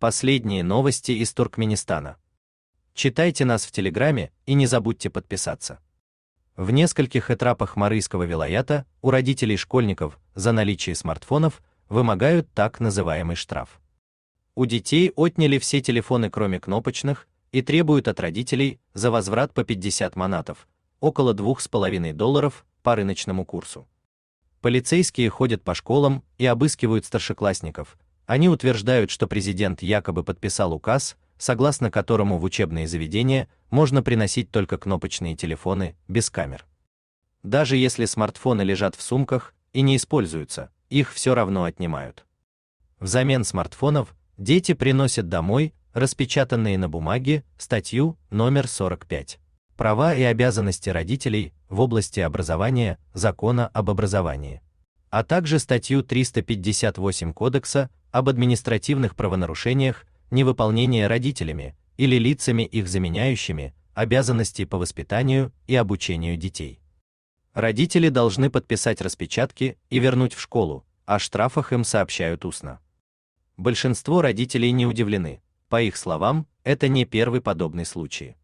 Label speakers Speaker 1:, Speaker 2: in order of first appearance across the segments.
Speaker 1: Последние новости из Туркменистана. Читайте нас в Телеграме и не забудьте подписаться. В нескольких этрапах Марийского вилаята у родителей школьников за наличие смартфонов вымогают так называемый штраф. У детей отняли все телефоны, кроме кнопочных, и требуют от родителей за возврат по 50 манатов, около $2,5 по рыночному курсу. Полицейские ходят по школам и обыскивают старшеклассников. Они утверждают, что президент якобы подписал указ, согласно которому в учебные заведения можно приносить только кнопочные телефоны без камер. Даже если смартфоны лежат в сумках и не используются, их все равно отнимают. Взамен смартфонов дети приносят домой распечатанные на бумаге статью номер 45 «Права и обязанности родителей в области образования Закона об образовании», а также статью 358 Кодекса об административных правонарушениях невыполнения родителями или лицами их заменяющими обязанностей по воспитанию и обучению детей. Родители должны подписать распечатки и вернуть в школу, о штрафах им сообщают устно. Большинство родителей не удивлены. По их словам, это не первый подобный случай.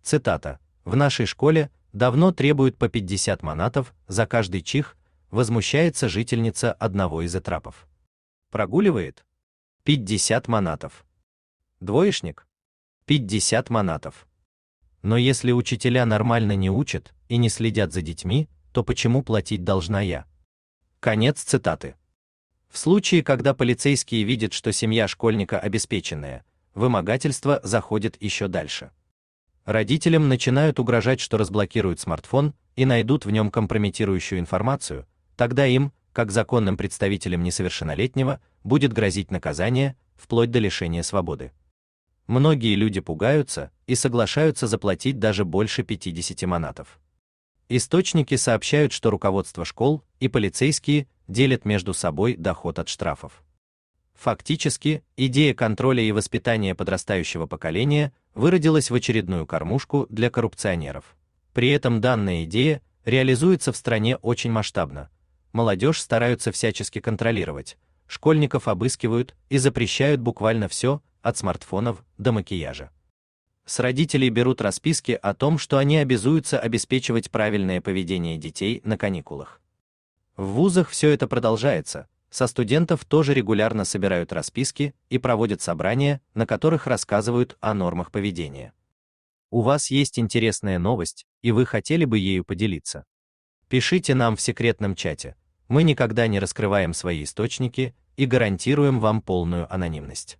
Speaker 1: Цитата: «В нашей школе давно требуют по 50 манатов за каждый чих», возмущается жительница одного из этрапов. Прогуливает? 50 манатов. Двоечник? 50 манатов. Но если учителя нормально не учат и не следят за детьми, то почему платить должна я? Конец цитаты. В случае, когда полицейские видят, что семья школьника обеспеченная, вымогательство заходит еще дальше. Родителям начинают угрожать, что разблокируют смартфон и найдут в нем компрометирующую информацию, тогда им, как законным представителям несовершеннолетнего, будет грозить наказание, вплоть до лишения свободы. Многие люди пугаются и соглашаются заплатить даже больше 50 манатов. Источники сообщают, что руководство школ и полицейские делят между собой доход от штрафов. Фактически, идея контроля и воспитания подрастающего поколения выродилась в очередную кормушку для коррупционеров. При этом данная идея реализуется в стране очень масштабно. Молодежь стараются всячески контролировать, школьников обыскивают и запрещают буквально все, от смартфонов до макияжа. С родителей берут расписки о том, что они обязуются обеспечивать правильное поведение детей на каникулах. В вузах все это продолжается, со студентов тоже регулярно собирают расписки и проводят собрания, на которых рассказывают о нормах поведения. У вас есть интересная новость, и вы хотели бы ею поделиться? Пишите нам в секретном чате. Мы никогда не раскрываем свои источники и гарантируем вам полную анонимность.